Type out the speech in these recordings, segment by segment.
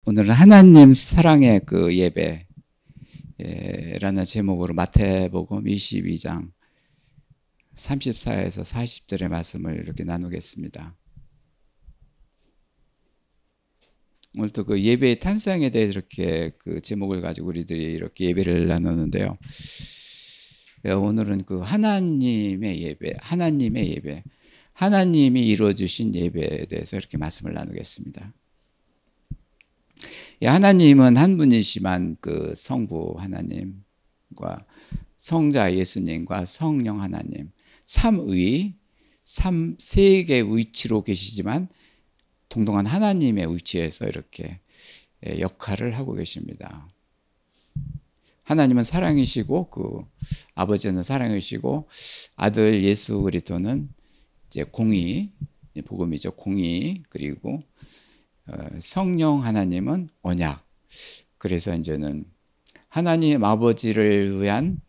오늘은 하나님 사랑의 그 예배라는 제목으로 마태복음 22장 34에서 40절의 말씀을 이렇게 나누겠습니다. 오늘도 그 예배의 탄생에 대해 이렇게 그 제목을 가지고 우리들이 이렇게 예배를 나누는데요. 오늘은 그 하나님의 예배, 하나님이 이루어주신 예배에 대해서 이렇게 말씀을 나누겠습니다. 하나님은 한 분이시만 그 성부 하나님과 성자 예수님과 성령 하나님 세 개의 위치로 계시지만 동등한 하나님의 위치에서 이렇게 역할을 하고 계십니다. 하나님은 사랑이시고 그 아버지는 사랑이시고 아들 예수 그리스도는 이제 공의, 복음이죠. 공의, 그리고 성령 하나님은 언약. 그래서 이제는 하나님 아버지를 위한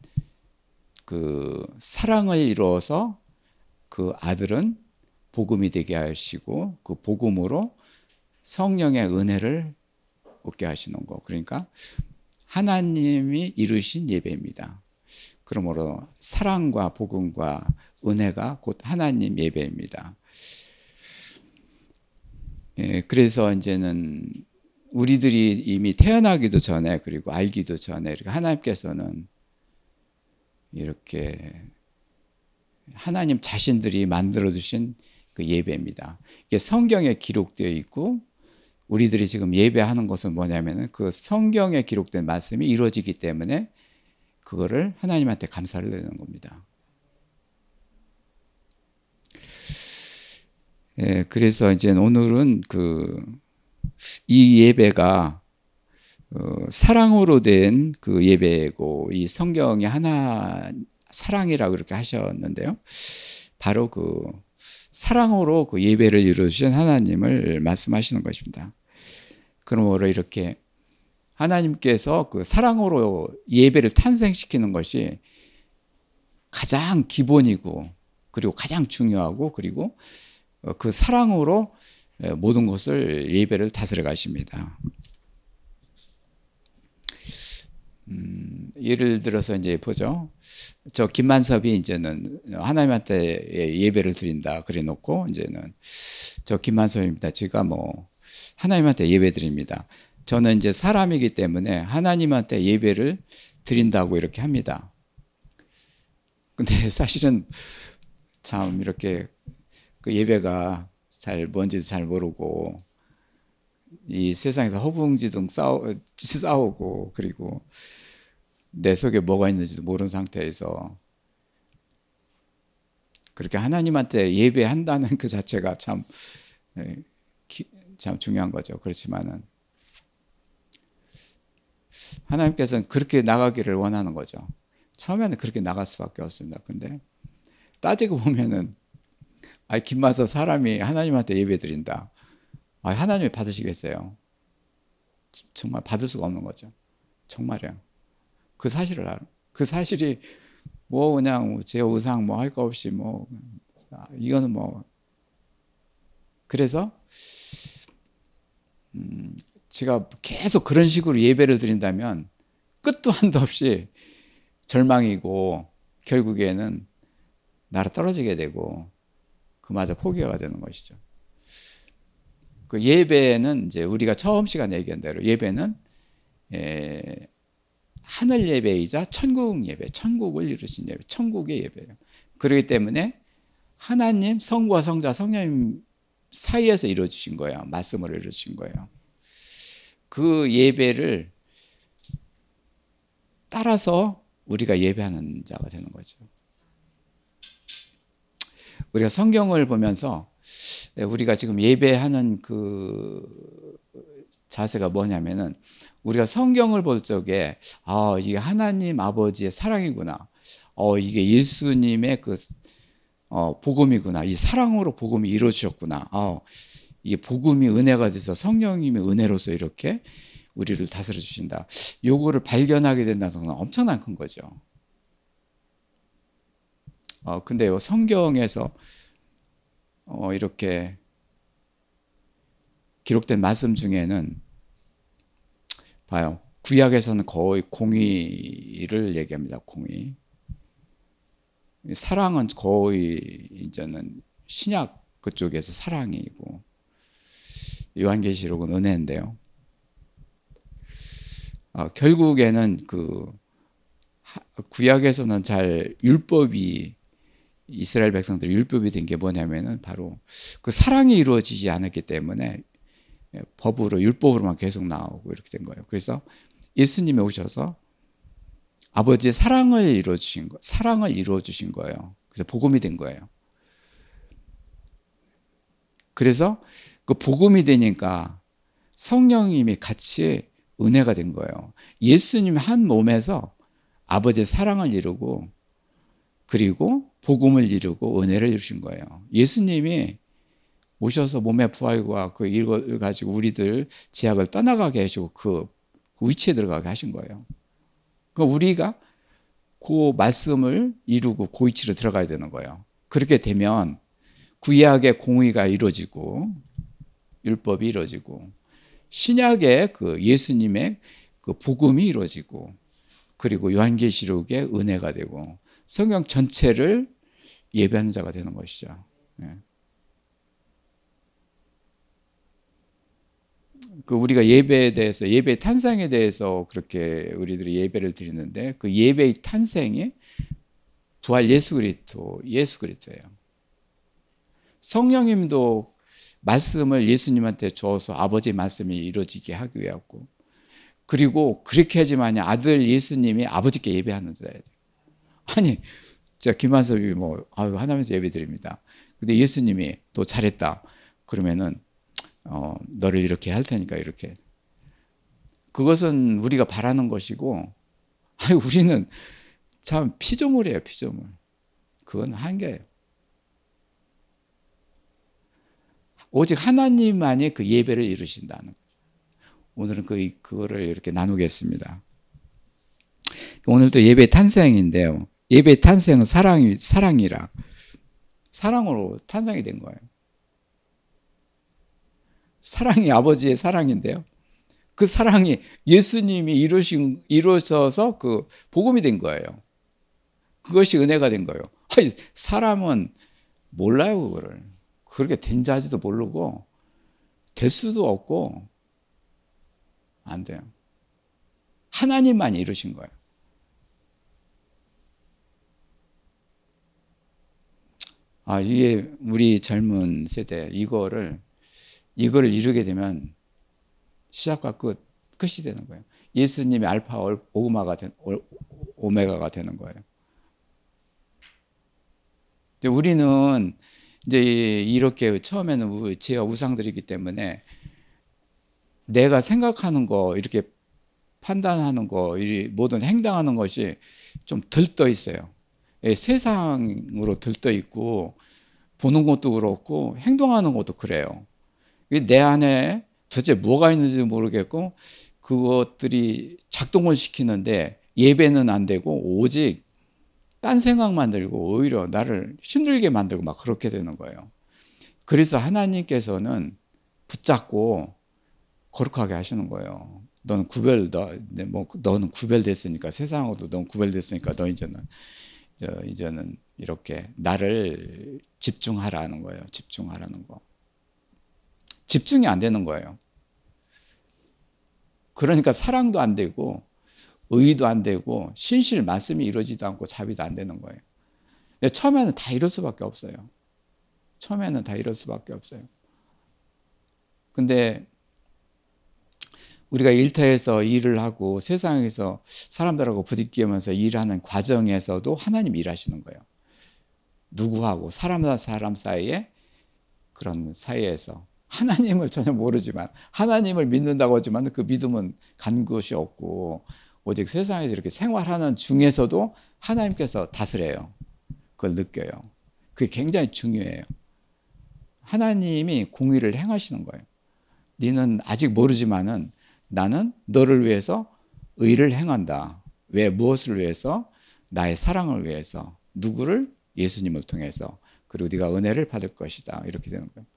그 사랑을 이루어서 그 아들은 복음이 되게 하시고 그 복음으로 성령의 은혜를 얻게 하시는 거. 그러니까 하나님이 이루신 예배입니다. 그러므로 사랑과 복음과 은혜가 곧 하나님 예배입니다. 그래서 이제는 우리들이 이미 태어나기도 전에 그리고 알기도 전에 이렇게 하나님께서는 이렇게 하나님 자신들이 만들어주신 그 예배입니다. 이게 성경에 기록되어 있고 우리들이 지금 예배하는 것은 뭐냐면은 그 성경에 기록된 말씀이 이루어지기 때문에 그거를 하나님한테 감사를 내는 겁니다. 그래서 이제 오늘은 이 예배가 사랑으로 된 그 예배고 이 성경이 하나 사랑이라고 이렇게 하셨는데요. 바로 그 사랑으로 그 예배를 이루신 하나님을 말씀하시는 것입니다. 그러므로 이렇게 하나님께서 그 사랑으로 예배를 탄생시키는 것이 가장 기본이고 그리고 가장 중요하고 그리고 그 사랑으로 모든 것을 예배를 다스려 가십니다. 예를 들어서 이제 보죠. 저 김만섭이 이제는 하나님한테 예배를 드린다 그래 놓고 이제는 저 김만섭입니다. 제가 뭐 하나님한테 예배 드립니다. 저는 이제 사람이기 때문에 하나님한테 예배를 드린다고 이렇게 합니다. 근데 사실은 참 이렇게 그 예배가 뭔지도 잘 모르고 이 세상에서 허풍지둥 싸우고 그리고 내 속에 뭐가 있는지도 모르는 상태에서 그렇게 하나님한테 예배한다는 그 자체가 참 중요한 거죠. 그렇지만은 하나님께서는 그렇게 나가기를 원하는 거죠. 처음에는 그렇게 나갈 수밖에 없습니다. 근데 따지고 보면은 김만서 사람이 하나님한테 예배 드린다. 하나님이 받으시겠어요? 정말 받을 수가 없는 거죠. 정말이요. 그 사실을 알아. 그 사실이 뭐 그냥 제 의상 뭐 할 거 없이 뭐 이거는 뭐 그래서 제가 계속 그런 식으로 예배를 드린다면 끝도 한도 없이 절망이고 결국에는 나라 떨어지게 되고 그마저 포기가 되는 것이죠. 그 예배는 이제 우리가 처음 시간에 얘기한 대로 예배는 하늘 예배이자 천국 예배, 천국을 이루신 예배, 천국의 예배예요. 그렇기 때문에 하나님, 성부와 성자, 성령님 사이에서 이루어지신 거예요. 말씀으로 이루어진 거예요. 그 예배를 따라서 우리가 예배하는 자가 되는 거죠. 우리가 성경을 보면서 우리가 지금 예배하는 그 자세가 뭐냐면은 우리가 성경을 볼 적에 이게 하나님 아버지의 사랑이구나. 이게 예수님의 그 복음이구나. 이 사랑으로 복음이 이루어지셨구나. 이게 복음이 은혜가 돼서 성령님의 은혜로서 이렇게 우리를 다스려 주신다. 요거를 발견하게 된다는 건 엄청난 큰 거죠. 근데요, 성경에서 이렇게 기록된 말씀 중에는 봐요. 구약에서는 거의 공의를 얘기합니다. 공의. 사랑은 거의 이제는 신약 그쪽에서 사랑이고, 요한계시록은 은혜인데요. 결국에는 그 구약에서는 잘 율법이, 이스라엘 백성들 율법이 된 게 뭐냐면은 바로 그 사랑이 이루어지지 않았기 때문에 법으로, 율법으로만 계속 나오고 이렇게 된 거예요. 그래서 예수님이 오셔서 아버지의 사랑을 이루어 주신 거예요. 그래서 복음이 된 거예요. 그래서 그 복음이 되니까 성령님이 같이 은혜가 된 거예요. 예수님 한 몸에서 아버지의 사랑을 이루고, 그리고 복음을 이루고 은혜를 이루신 거예요. 예수님이 오셔서 몸의 부활과 그 이걸 가지고 우리들 죄악을 떠나가게 하시고 그 위치에 들어가게 하신 거예요. 그러니까 우리가 그 말씀을 이루고 그 위치로 들어가야 되는 거예요. 그렇게 되면 구약의 공의가 이루어지고, 율법이 이루어지고, 신약의 그 예수님의 그 복음이 이루어지고, 그리고 요한계시록의 은혜가 되고, 성경 전체를 예배하는 자가 되는 것이죠. 그 우리가 예배에 대해서, 예배 탄생에 대해서 그렇게 우리들이 예배를 드리는데, 그 예배의 탄생이 부활 예수 그리스도예요. 성령님도 말씀을 예수님한테 줘서 아버지의 말씀이 이루어지게 하기 위하고, 그리고 그렇게 하지만 아들 예수님이 아버지께 예배하는 자예요. 아니, 제가 김한섭이 하나님께서 예배 드립니다. 근데 예수님이 또 잘했다. 그러면은 너를 이렇게 할 테니까 이렇게. 그것은 우리가 바라는 것이고, 우리는 참 피조물이에요, 피조물. 그건 한계예요. 오직 하나님만이 그 예배를 이루신다는 거예요. 오늘은 그거를 이렇게 나누겠습니다. 오늘도 예배 탄생인데요. 예배 탄생은 사랑이라. 사랑으로 탄생이 된 거예요. 사랑이 아버지의 사랑인데요. 그 사랑이 예수님이 이루셔서 그 복음이 된 거예요. 그것이 은혜가 된 거예요. 사람은 몰라요, 그거를. 그렇게 된 자지도 모르고, 될 수도 없고, 안 돼요. 하나님만 이루신 거예요. 이게 우리 젊은 세대, 이거를 이루게 되면 시작과 끝이 되는 거예요. 예수님이 알파 오메가가 되는 거예요. 우리는 이제 이렇게 처음에는 제가 우상들이기 때문에 내가 생각하는 거, 이렇게 판단하는 거, 모든 행동하는 것이 좀 들떠 있어요. 세상으로 들떠 있고, 보는 것도 그렇고 행동하는 것도 그래요. 내 안에 도대체 뭐가 있는지 모르겠고, 그것들이 작동을 시키는데 예배는 안 되고 오직 딴 생각만 들고 오히려 나를 힘들게 만들고 막 그렇게 되는 거예요. 그래서 하나님께서는 붙잡고 거룩하게 하시는 거예요. 너는 구별됐으니까, 세상하고도 넌 구별됐으니까 너 이제는 이렇게 나를 집중하라는 거예요. 집중하라는 거. 집중이 안 되는 거예요. 그러니까 사랑도 안 되고 의도 안 되고 신실 말씀이 이루어지지도 않고 자비도 안 되는 거예요. 처음에는 다 이럴 수밖에 없어요. 처음에는 다 이럴 수밖에 없어요. 근데 우리가 일터에서 일을 하고 세상에서 사람들하고 부딪히면서 일하는 과정에서도 하나님 일하시는 거예요. 누구하고 사람과 사람 사이에, 그런 사이에서 하나님을 전혀 모르지만, 하나님을 믿는다고 하지만 그 믿음은 간 곳이 없고, 오직 세상에서 이렇게 생활하는 중에서도 하나님께서 다스려요. 그걸 느껴요. 그게 굉장히 중요해요. 하나님이 공의를 행하시는 거예요. 너는 아직 모르지만은 나는 너를 위해서 의를 행한다. 왜? 무엇을 위해서? 나의 사랑을 위해서. 누구를? 예수님을 통해서. 그리고 네가 은혜를 받을 것이다. 이렇게 되는 거예요.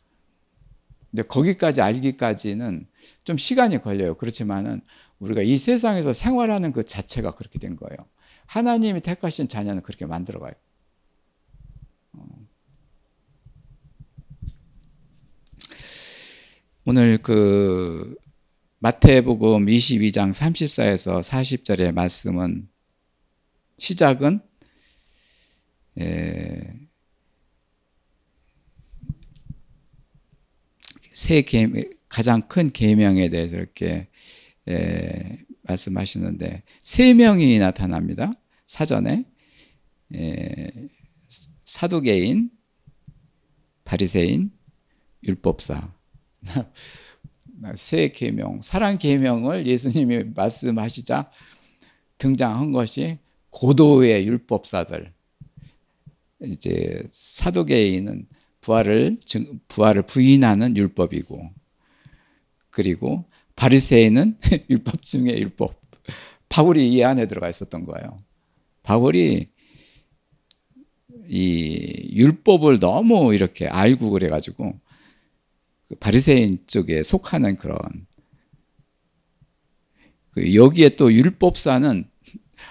근데 거기까지 알기까지는 좀 시간이 걸려요. 그렇지만은 우리가 이 세상에서 생활하는 그 자체가 그렇게 된 거예요. 하나님이 택하신 자녀는 그렇게 만들어가요. 오늘 그 마태복음 22장 34에서 40절의 말씀은 시작은 가장 큰 계명에 대해서 이렇게 말씀하시는데 세 명이 나타납니다. 사전에 사두개인, 바리새인, 율법사. 세 계명, 사랑 계명을 예수님이 말씀하시자 등장한 것이 고도의 율법사들. 이제 사두개인은 부활을 부인하는 율법이고, 그리고 바리새인은 율법 중에 율법. 바울이 이 안에 들어가 있었던 거예요. 바울이 이 율법을 너무 이렇게 알고 그래가지고 바리새인 쪽에 속하는 그런, 여기에 또 율법사는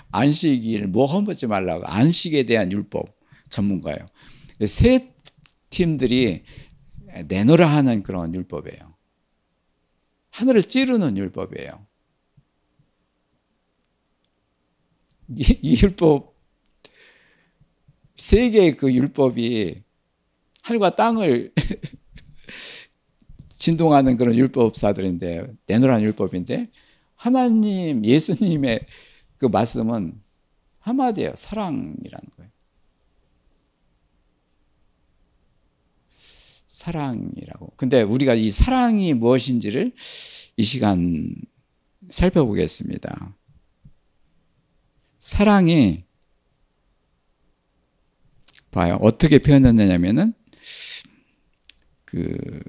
안식일 뭐 험하지 말라고 안식에 대한 율법 전문가예요. 세 팀들이 내놓으라 하는 그런 율법이에요. 하늘을 찌르는 율법이에요. 이 율법, 세 개의 그 율법이 하늘과 땅을 진동하는 그런 율법사들인데, 내놓으라는 율법인데, 하나님, 예수님의 그 말씀은 한마디예요. 사랑이라는 거예요. 사랑이라고. 근데 우리가 이 사랑이 무엇인지를 이 시간 살펴보겠습니다. 사랑이 봐요. 어떻게 표현했느냐면은 그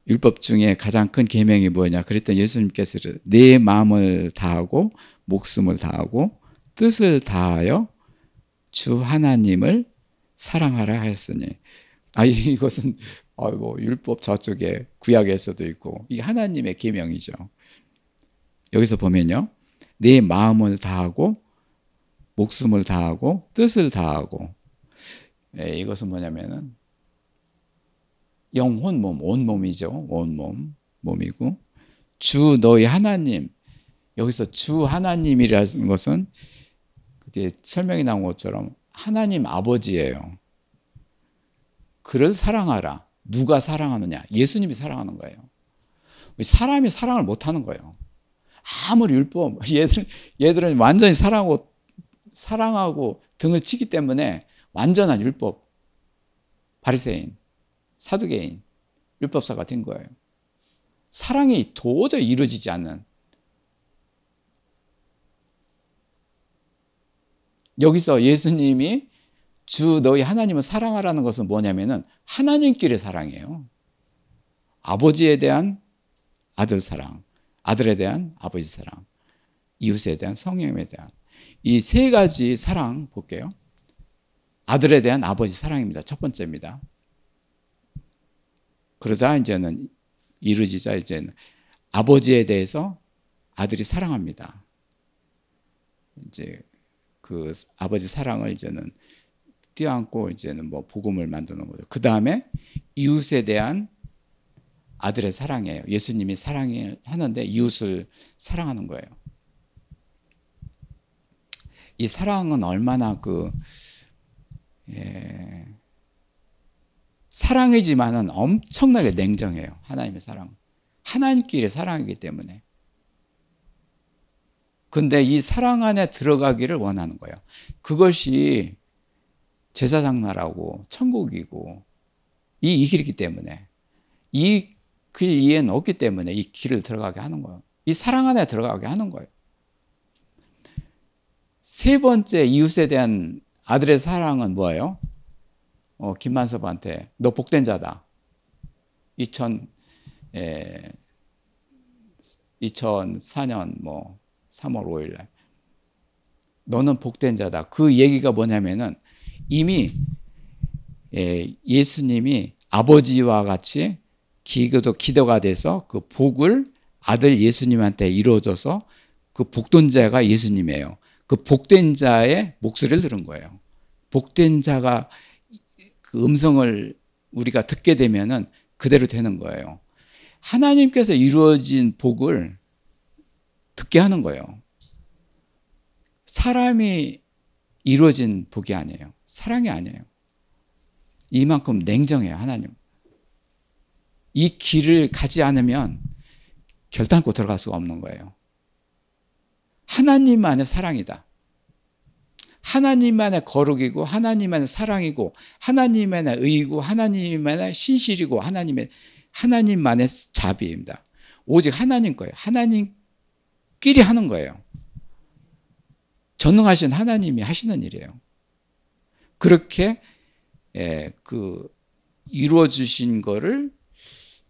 율법 중에 가장 큰 계명이 뭐냐? 그랬더니 예수님께서 내 마음을 다하고 목숨을 다하고 뜻을 다하여 주 하나님을 사랑하라 하였으니. 이것은 뭐 율법 저쪽에 구약에서도 있고 이게 하나님의 계명이죠. 여기서 보면요, 내 마음을 다하고 목숨을 다하고 뜻을 다하고, 이것은 뭐냐면은 영혼, 몸, 온 몸이죠. 온 몸, 몸이고, 주 너희 하나님, 여기서 주 하나님이라는 것은 그때 설명이 나온 것처럼 하나님 아버지예요. 그를 사랑하라. 누가 사랑하느냐? 예수님이 사랑하는 거예요. 사람이 사랑을 못하는 거예요. 아무리 율법, 얘들은 완전히 사랑하고 등을 치기 때문에 완전한 율법, 바리새인, 사두개인, 율법사가 된 거예요. 사랑이 도저히 이루어지지 않는. 여기서 예수님이 주 너희 하나님을 사랑하라는 것은 뭐냐면은 하나님끼리 사랑이에요. 아버지에 대한 아들 사랑, 아들에 대한 아버지 사랑, 이웃에 대한 성령에 대한 이 세 가지 사랑 볼게요. 아들에 대한 아버지 사랑입니다. 첫 번째입니다. 그러자 이제는 이루어지자 이제는 아버지에 대해서 아들이 사랑합니다. 이제 그 아버지 사랑을 이제는 뛰어안고 이제는 뭐 복음을 만드는 거죠. 그 다음에 이웃에 대한 아들의 사랑이에요. 예수님이 사랑을 하는데 이웃을 사랑하는 거예요. 이 사랑은 얼마나 사랑이지만은 엄청나게 냉정해요. 하나님의 사랑. 하나님끼리 사랑이기 때문에. 근데 이 사랑 안에 들어가기를 원하는 거예요. 그것이 제사장나라고 천국이고 이 길이기 때문에, 이 길 이해는 없기 때문에 이 길을 들어가게 하는 거예요. 이 사랑 안에 들어가게 하는 거예요. 세 번째 이웃에 대한 아들의 사랑은 뭐예요? 김만섭한테 너 복된 자다. 2004년 3월 5일 날 너는 복된 자다. 그 얘기가 뭐냐면은 이미 예수님이 아버지와 같이 기도가 돼서 그 복을 아들 예수님한테 이루어져서 그 복된 자가 예수님이에요. 그 복된 자의 목소리를 들은 거예요. 복된 자가 그 음성을 우리가 듣게 되면은 그대로 되는 거예요. 하나님께서 이루어진 복을 듣게 하는 거예요. 사람이 이루어진 복이 아니에요. 사랑이 아니에요. 이만큼 냉정해요, 하나님. 이 길을 가지 않으면 결단코 들어갈 수가 없는 거예요. 하나님만의 사랑이다. 하나님만의 거룩이고 하나님만의 사랑이고 하나님만의 의이고 하나님만의 신실이고 하나님만의 자비입니다. 오직 하나님 거예요. 하나님끼리 하는 거예요. 전능하신 하나님이 하시는 일이에요. 그렇게 이루어 주신 거를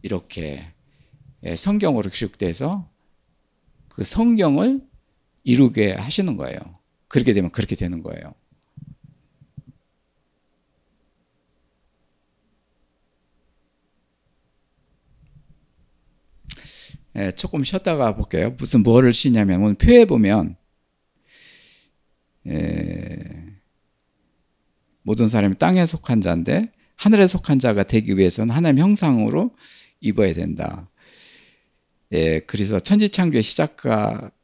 이렇게 성경으로 기록돼서 그 성경을 이루게 하시는 거예요. 그렇게 되면 그렇게 되는 거예요. 조금 쉬었다가 볼게요. 뭐를 쉬냐면 오늘 표에 보면 모든 사람이 땅에 속한 자인데 하늘에 속한 자가 되기 위해서는 하나님 형상으로 입어야 된다. 그래서 천지창조의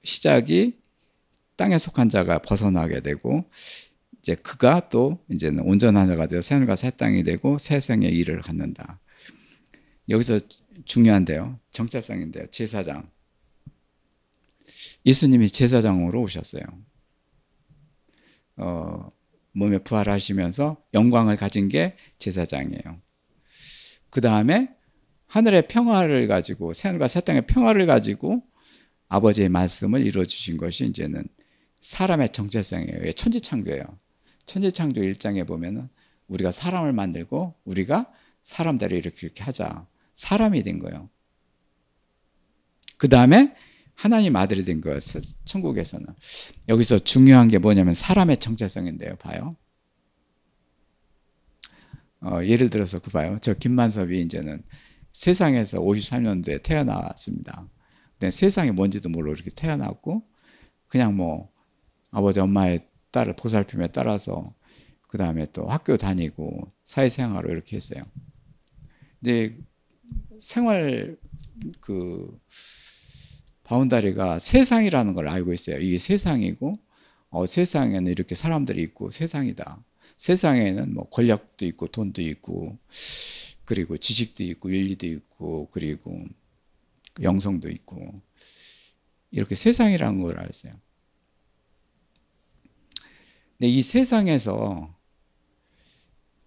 시작이 땅에 속한 자가 벗어나게 되고 이제 그가 또 이제는 온전한 자가 되어 새하늘과 새 땅이 되고 새 생의 일을 갖는다. 여기서 중요한데요. 정체성인데요. 제사장. 예수님이 제사장으로 오셨어요. 몸에 부활하시면서 영광을 가진 게 제사장이에요. 그 다음에 하늘의 평화를 가지고 새하늘과 새 땅의 평화를 가지고 아버지의 말씀을 이루어 주신 것이 이제는 사람의 정체성이에요. 천지창조예요. 천지창조 1장에 보면은 우리가 사람을 만들고 우리가 사람대로 이렇게 하자. 사람이 된 거예요. 그 다음에 하나님 아들이 된 거예요. 천국에서는. 여기서 중요한 게 뭐냐면 사람의 정체성인데요. 봐요. 예를 들어서 봐요. 저 김만섭이 이제는 세상에서 53년도에 태어났습니다. 근데 세상이 뭔지도 모르고 이렇게 태어났고 그냥 뭐 아버지 엄마의 딸을 보살핌에 따라서 그 다음에 또 학교 다니고 사회생활을 이렇게 했어요. 이제 생활 바운다리가 세상이라는 걸 알고 있어요. 이게 세상이고 세상에는 이렇게 사람들이 있고 세상이다. 세상에는 뭐 권력도 있고 돈도 있고 그리고 지식도 있고 윤리도 있고 그리고 영성도 있고 이렇게 세상이라는 걸 알았어요. 근데 이 세상에서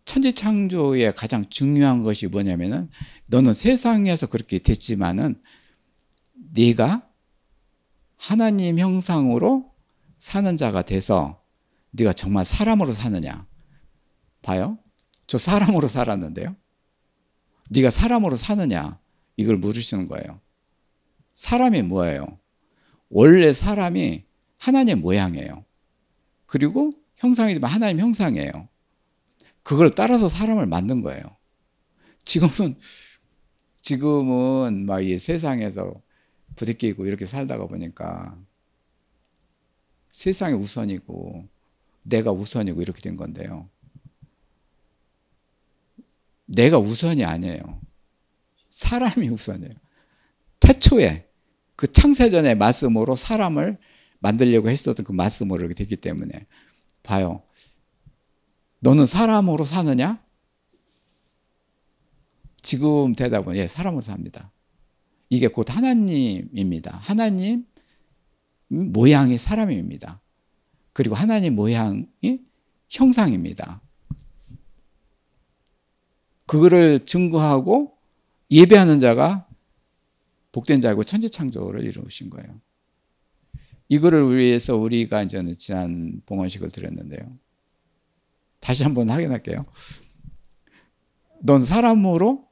천지창조의 가장 중요한 것이 뭐냐면은 너는 세상에서 그렇게 됐지만은 네가 하나님 형상으로 사는 자가 돼서 네가 정말 사람으로 사느냐. 봐요. 저 사람으로 살았는데요. 네가 사람으로 사느냐. 이걸 물으시는 거예요. 사람이 뭐예요? 원래 사람이 하나님 모양이에요. 그리고 형상이지만 하나님 형상이에요. 그걸 따라서 사람을 만든 거예요. 지금은 막 이 세상에서 부대끼고 이렇게 살다가 보니까 세상이 우선이고 내가 우선이고 이렇게 된 건데요. 내가 우선이 아니에요. 사람이 우선이에요. 태초에 그 창세전의 말씀으로 사람을 만들려고 했었던 그 말씀으로 이렇게 됐기 때문에 봐요. 너는 사람으로 사느냐? 지금 대답은 예, 사람으로 삽니다. 이게 곧 하나님입니다. 하나님 모양이 사람입니다. 그리고 하나님 모양이 형상입니다. 그거를 증거하고 예배하는 자가 복된 자고 천지창조를 이루신 거예요. 이거를 위해서 우리가 이제는 지난 봉헌식을 드렸는데요. 다시 한번 확인할게요. 넌 사람으로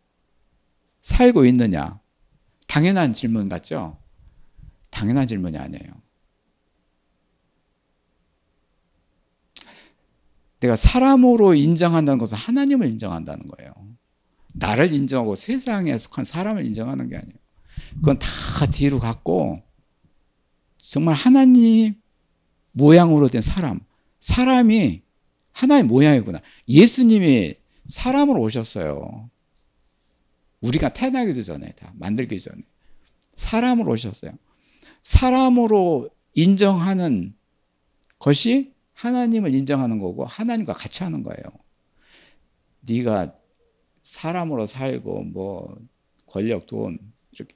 살고 있느냐? 당연한 질문 같죠? 당연한 질문이 아니에요. 내가 사람으로 인정한다는 것은 하나님을 인정한다는 거예요. 나를 인정하고 세상에 속한 사람을 인정하는 게 아니에요. 그건 다 뒤로 갔고 정말 하나님 모양으로 된 사람이 하나님 모양이구나. 예수님이 사람으로 오셨어요. 우리가 태어나기도 전에, 다 만들기 전에 사람으로 오셨어요. 사람으로 인정하는 것이 하나님을 인정하는 거고 하나님과 같이 하는 거예요. 네가 사람으로 살고 뭐 권력, 돈 이렇게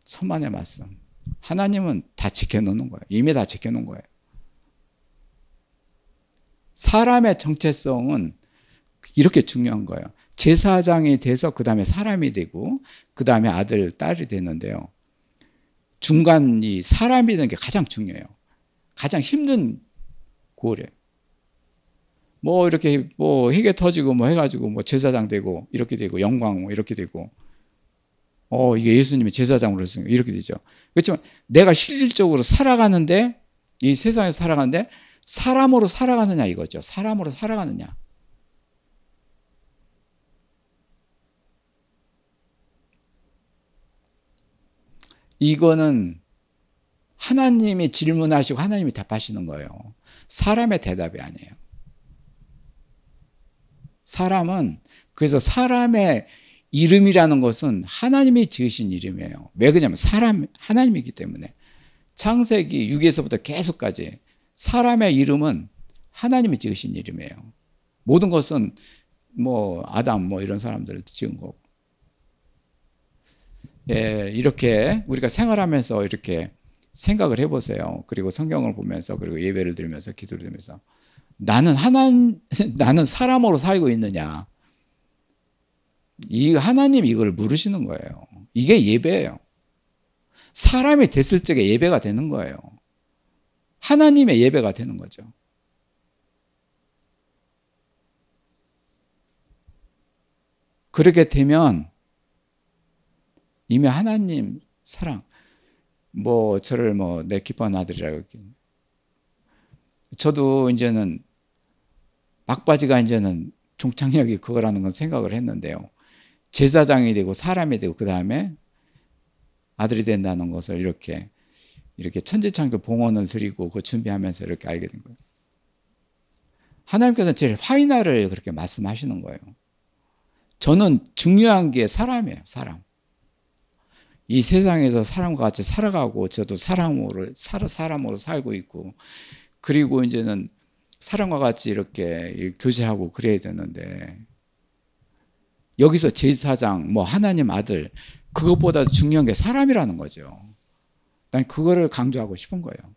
천만의 말씀. 하나님은 다 지켜놓는 거예요. 이미 다 지켜놓은 거예요. 사람의 정체성은 이렇게 중요한 거예요. 제사장이 돼서 그 다음에 사람이 되고 그 다음에 아들, 딸이 되는데요. 중간 이 사람이 되는 게 가장 중요해요. 가장 힘든 고래요. 뭐 이렇게 뭐 희게 터지고 뭐 해가지고 뭐 제사장 되고 이렇게 되고 영광 이렇게 되고 이게 예수님이 제사장으로 했으니까 이렇게 되죠. 그렇지만 내가 실질적으로 살아가는데 이 세상에 살아가는데 사람으로 살아가느냐 이거죠. 사람으로 살아가느냐. 이거는 하나님이 질문하시고 하나님이 답하시는 거예요. 사람의 대답이 아니에요. 사람은 그래서 사람의 이름이라는 것은 하나님이 지으신 이름이에요. 왜 그러냐면 하나님이기 때문에 창세기 6에서부터 계속까지 사람의 이름은 하나님이 지으신 이름이에요. 모든 것은 뭐 아담 뭐 이런 사람들을 지은 거고. 예, 이렇게 우리가 생활하면서 이렇게 생각을 해보세요. 그리고 성경을 보면서 그리고 예배를 드리면서 기도를 드리면서 나는 사람으로 살고 있느냐. 이 하나님 이걸 물으시는 거예요. 이게 예배예요. 사람이 됐을 적에 예배가 되는 거예요. 하나님의 예배가 되는 거죠. 그렇게 되면 이미 하나님 사랑, 뭐 저를 뭐 내 기뻐하는 아들이라고 저도 이제는 막바지가 이제는 종착역이 그거라는 건 생각을 했는데요. 제사장이 되고 사람이 되고 그 다음에 아들이 된다는 것을 이렇게 천지창조 봉헌을 드리고 그 준비하면서 이렇게 알게 된 거예요. 하나님께서 제일 파이널을 그렇게 말씀하시는 거예요. 저는 중요한 게 사람이에요. 사람. 이 세상에서 사람과 같이 살아가고 저도 사람으로 살고 있고 그리고 이제는 사람과 같이 이렇게 교제하고 그래야 되는데 여기서 제사장, 뭐 하나님 아들 그것보다 중요한 게 사람이라는 거죠. 난 그거를 강조하고 싶은 거예요.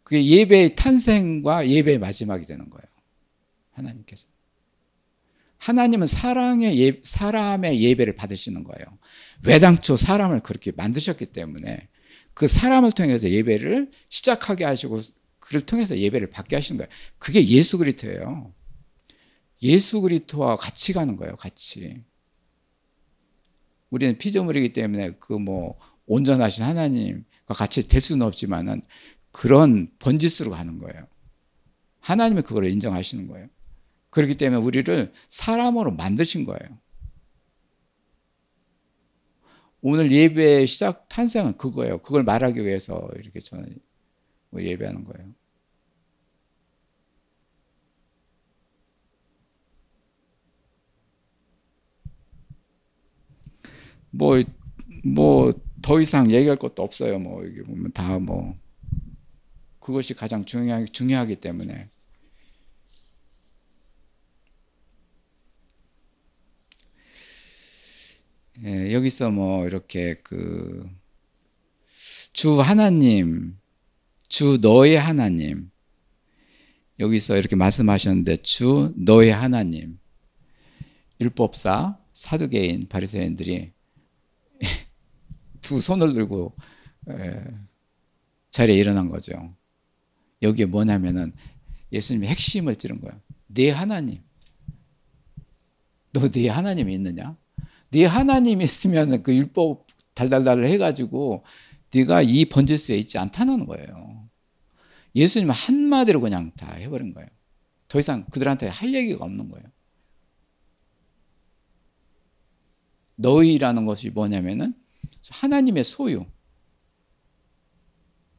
그게 예배의 탄생과 예배의 마지막이 되는 거예요. 하나님께서. 하나님은 사람의 예배를 받으시는 거예요. 외당초 사람을 그렇게 만드셨기 때문에 그 사람을 통해서 예배를 시작하게 하시고 그를 통해서 예배를 받게 하시는 거예요. 그게 예수 그리스도예요. 예수 그리스도와 같이 가는 거예요. 같이. 우리는 피조물이기 때문에 그 뭐 온전하신 하나님과 같이 될 수는 없지만은 그런 번지수로 가는 거예요. 하나님이 그걸 인정하시는 거예요. 그렇기 때문에 우리를 사람으로 만드신 거예요. 오늘 예배의 시작 탄생은 그거예요. 그걸 말하기 위해서 이렇게 저는 예배하는 거예요. 뭐 더 이상 얘기할 것도 없어요. 뭐 이게 보면 다 뭐 그것이 가장 중요하기 때문에. 예, 여기서 뭐 이렇게 주 하나님, 주 너의 하나님 여기서 이렇게 말씀하셨는데 주 너의 하나님 율법사, 사두개인, 바리새인들이 두 손을 들고 자리에 일어난 거죠. 여기에 뭐냐면은 예수님의 핵심을 찌른 거예요. 네 하나님. 너 네 하나님이 있느냐? 네 하나님이 있으면 그 율법 달달달 해가지고 네가 이 번질수에 있지 않다는 거예요. 예수님은 한마디로 그냥 다 해버린 거예요. 더 이상 그들한테 할 얘기가 없는 거예요. 너희라는 것이 뭐냐면은 하나님의 소유.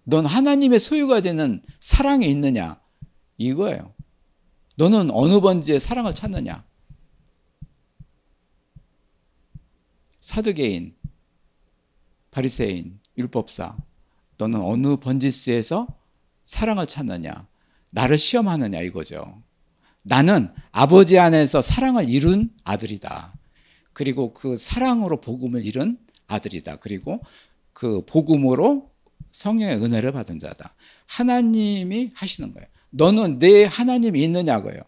넌 하나님의 소유가 되는 사랑에 있느냐? 이거예요. 너는 어느 번지에 사랑을 찾느냐? 사두개인, 바리새인, 율법사, 너는 어느 번지수에서 사랑을 찾느냐? 나를 시험하느냐 이거죠. 나는 아버지 안에서 사랑을 이룬 아들이다. 그리고 그 사랑으로 복음을 이룬 아들이다. 그리고 그 복음으로 성령의 은혜를 받은 자다. 하나님이 하시는 거예요. 너는 내 하나님이 있느냐고요.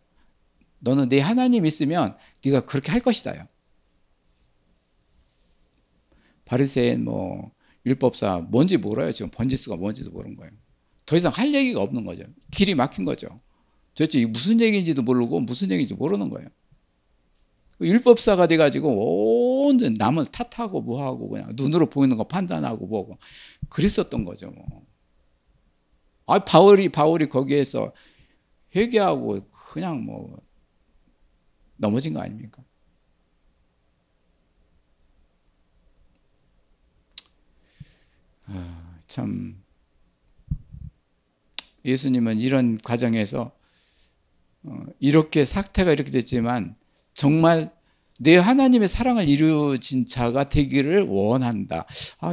너는 내 하나님이 있으면 네가 그렇게 할 것이다요. 바리새인 율법사 뭔지 몰라요. 지금 번지수가 뭔지도 모르는 거예요. 더 이상 할 얘기가 없는 거죠. 길이 막힌 거죠. 도대체 무슨 얘기인지도 모르고 무슨 얘기인지 모르는 거예요. 율법사가 돼가지고 온전 남을 탓하고 뭐하고 그냥 눈으로 보이는 거 판단하고 뭐고 그랬었던 거죠. 바울이 거기에서 회개하고 그냥 넘어진 거 아닙니까? 참 예수님은 이런 과정에서 이렇게 사태가 이렇게 됐지만 정말 내 하나님의 사랑을 이루어진 자가 되기를 원한다.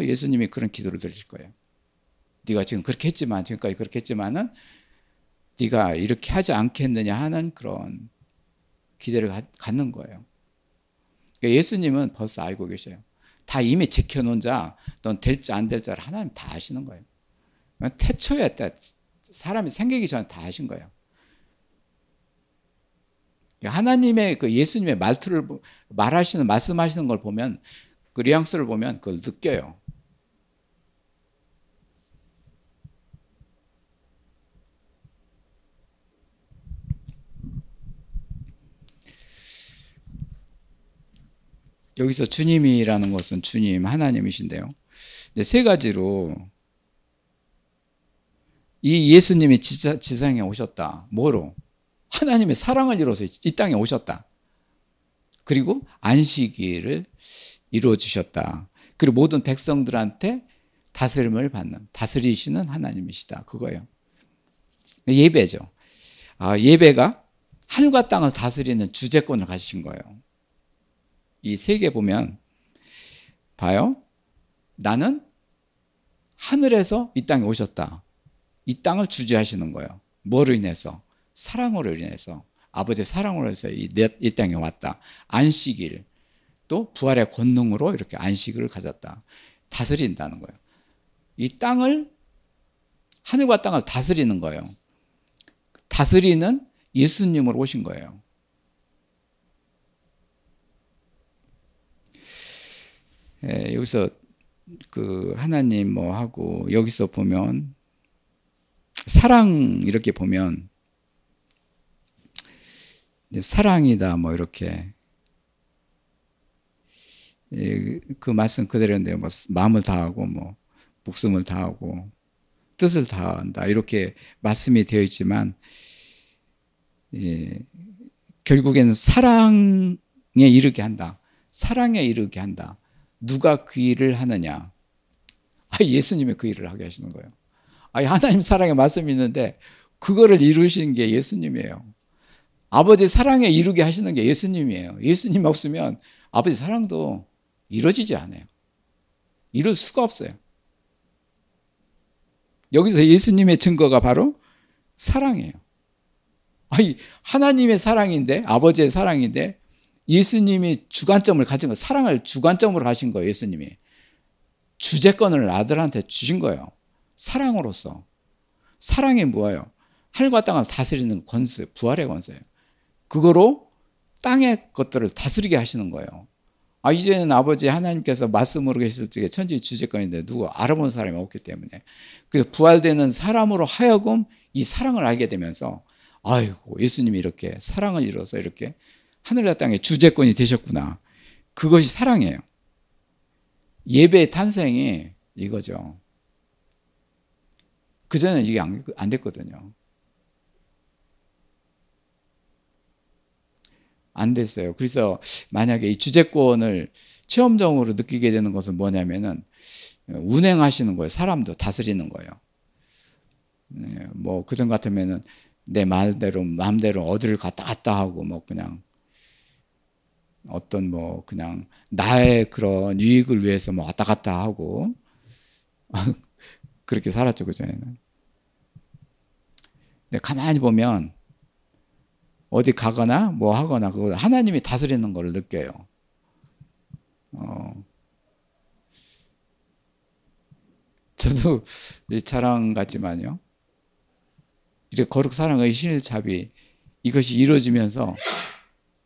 예수님이 그런 기도를 드리실 거예요. 네가 지금 그렇게 했지만 지금까지 그렇게 했지만은 네가 이렇게 하지 않겠느냐 하는 그런 기대를 갖는 거예요. 그러니까 예수님은 벌써 알고 계셔요. 다 이미 제켜놓은 자, 넌 될지 안 될 자를 하나님 다 아시는 거예요. 태초에 사람이 생기기 전에 다 아신 거예요. 하나님의 그 예수님의 말투를 말씀하시는 걸 보면 그 뉘앙스를 보면 그걸 느껴요. 여기서 주님이라는 것은 주님 하나님이신데요. 세 가지로 이 예수님이 지상에 오셨다. 뭐로? 하나님의 사랑을 이루어서 이 땅에 오셨다. 그리고 안식일을 이루어 주셨다. 그리고 모든 백성들한테 다스림을 받는 다스리시는 하나님이시다. 그거예요. 예배죠. 예배가 하늘과 땅을 다스리는 주재권을 가지신 거예요. 이 세 개 보면 봐요. 나는 하늘에서 이 땅에 오셨다. 이 땅을 주재하시는 거예요. 뭐로 인해서? 사랑으로 인해서, 아버지의 사랑으로 해서 이 땅에 왔다. 안식일, 또 부활의 권능으로 이렇게 안식일을 가졌다. 다스린다는 거예요. 이 땅을, 하늘과 땅을 다스리는 거예요. 다스리는 예수님으로 오신 거예요. 여기서 그 하나님 하고 여기서 보면 사랑 이렇게 보면 사랑이다 이렇게 그 말씀 그대로인데요. 마음을 다하고 목숨을 다하고 뜻을 다한다 이렇게 말씀이 되어 있지만 결국에는 사랑에 이르게 한다. 사랑에 이르게 한다. 누가 그 일을 하느냐? 예수님이 그 일을 하게 하시는 거예요. 하나님 사랑의 말씀이 있는데 그거를 이루신 게 예수님이에요. 아버지 사랑에 이루게 하시는 게 예수님이에요. 예수님 없으면 아버지 사랑도 이루어지지 않아요. 이룰 수가 없어요. 여기서 예수님의 증거가 바로 사랑이에요. 하나님의 사랑인데, 아버지의 사랑인데 예수님이 주관점을 가진 거, 사랑을 주관점으로 가신 거예요. 예수님이 주재권을 아들한테 주신 거예요. 사랑으로서. 사랑이 뭐예요? 하늘과 땅을 다스리는 권세, 부활의 권세예요. 그거로 땅의 것들을 다스리게 하시는 거예요. 이제는 아버지 하나님께서 말씀으로 계실 적에 천지 주재권인데 누구 알아보는 사람이 없기 때문에, 그래서 부활되는 사람으로 하여금 이 사랑을 알게 되면서 예수님이 이렇게 사랑을 이뤄서 이렇게 하늘과 땅의 주재권이 되셨구나. 그것이 사랑이에요. 예배의 탄생이 이거죠. 그전에는 이게 안 됐거든요. 안 됐어요. 그래서 만약에 이 주재권을 체험적으로 느끼게 되는 것은 뭐냐면은 운행하시는 거예요. 사람도 다스리는 거예요. 뭐 그전 같으면은 내 말대로 마음대로 어디를 갔다 하고 뭐 그냥 어떤 뭐 그냥 나의 그런 유익을 위해서 뭐 왔다 갔다 하고 그렇게 살았죠, 그전에는. 근데 가만히 보면 어디 가거나 뭐 하거나 그거 하나님이 다스리는 걸 느껴요. 저도 자랑 같지만요. 이렇게 거룩 사랑의 신일잡이 이것이 이루어지면서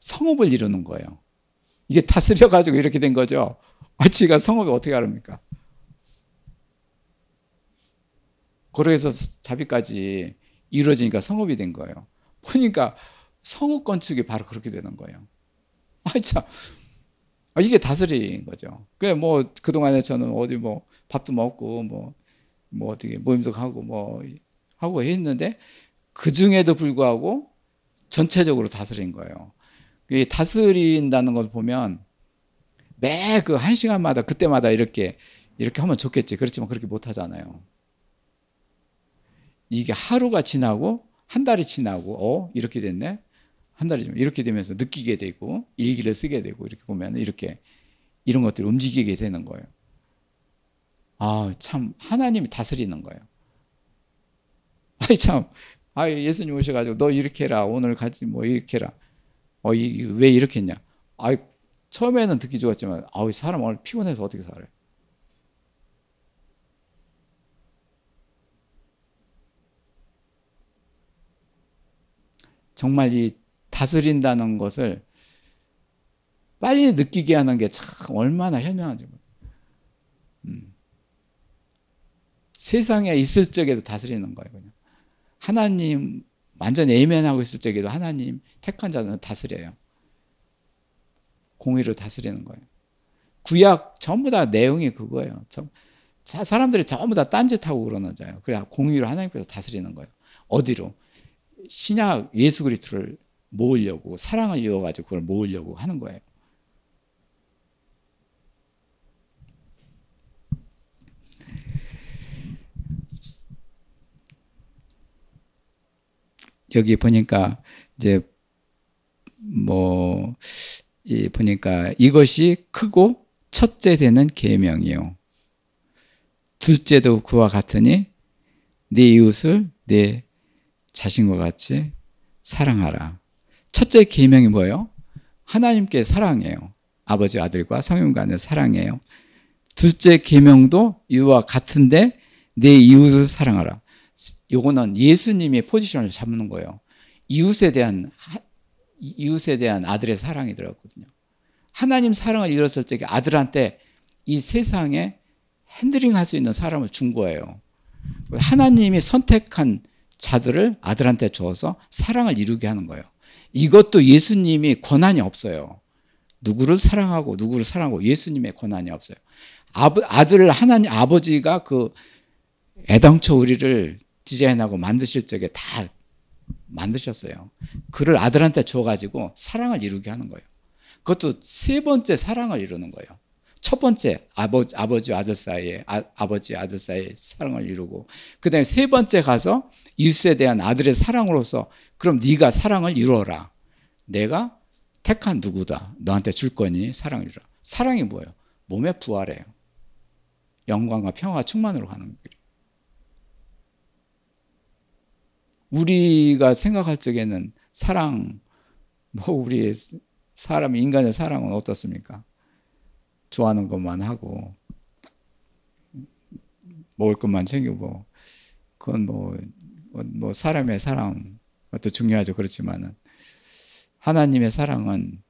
성읍을 이루는 거예요. 이게 다스려가지고 이렇게 된 거죠. 지가 성읍이 어떻게 하랍니까? 거룩에서 자비까지 이루어지니까 성읍이 된 거예요. 보니까 성읍 건축이 바로 그렇게 되는 거예요. 참. 이게 다스린 거죠. 뭐, 그동안에 저는 어디 뭐, 밥도 먹고, 뭐 어떻게 모임도 하고, 뭐, 하고 했는데, 그 중에도 불구하고 전체적으로 다스린 거예요. 이 다스린다는 걸 보면, 매 그 한 시간마다, 그때마다 이렇게 하면 좋겠지. 그렇지만 그렇게 못 하잖아요. 이게 하루가 지나고, 한 달이 지나고, 이렇게 됐네? 한 달이 좀 이렇게 되면서 느끼게 되고 일기를 쓰게 되고 이렇게 보면 이렇게 이런 것들이 움직이게 되는 거예요. 참 하나님이 다스리는 거예요. 참 예수님 오셔가지고 너 이렇게 해라 오늘 같이 뭐 이렇게 해라. 왜 이렇게 했냐? 처음에는 듣기 좋았지만 이 사람 오늘 피곤해서 어떻게 살아요? 정말 이 다스린다는 것을 빨리 느끼게 하는 게 참 얼마나 현명한지. 세상에 있을 적에도 다스리는 거예요. 그냥. 하나님 완전 예면하고 있을 적에도 하나님 택한 자는 다스려요. 공의로 다스리는 거예요. 구약 전부 다 내용이 그거예요. 사람들이 전부 다 딴짓하고 그러는 자예요. 그래 공의로 하나님께서 다스리는 거예요. 어디로? 신약 예수 그리스도를 모으려고 사랑을 이어가지고 그걸 모으려고 하는 거예요. 여기 보니까 이제 뭐 보니까 이것이 크고 첫째 되는 계명이요. 둘째도 그와 같으니 네 이웃을 네 자신과 같이 사랑하라. 첫째 계명이 뭐예요? 하나님께 사랑해요. 아버지 아들과 성령 간의 사랑해요. 둘째 계명도 이와 같은데 내 이웃을 사랑하라. 요거는 예수님이 포지션을 잡는 거예요. 이웃에 대한 아들의 사랑이 들어갔거든요. 하나님 사랑을 이뤘을 적에 아들한테 이 세상에 핸들링할 수 있는 사람을 준 거예요. 하나님이 선택한 자들을 아들한테 줘서 사랑을 이루게 하는 거예요. 이것도 예수님이 권한이 없어요. 누구를 사랑하고 예수님의 권한이 없어요. 아들을 하나님 아버지가 그 애당초 우리를 디자인하고 만드실 적에 다 만드셨어요. 그를 아들한테 줘가지고 사랑을 이루게 하는 거예요. 그것도 세 번째 사랑을 이루는 거예요. 첫 번째 아버지 아들 사이에 사랑을 이루고, 그 다음에 세 번째 가서 이웃에 대한 아들의 사랑으로서 그럼 네가 사랑을 이루어라. 내가 택한 누구다. 너한테 줄 거니 사랑을 이루라. 사랑이 뭐예요? 몸의 부활이에요. 영광과 평화가 충만으로 가는 거예요. 우리가 생각할 적에는 사랑, 우리 사람, 인간의 사랑은 어떻습니까? 좋아하는 것만 하고, 먹을 것만 챙기고, 그건 뭐 사람의 사랑, 그것도 중요하죠. 그렇지만은, 하나님의 사랑은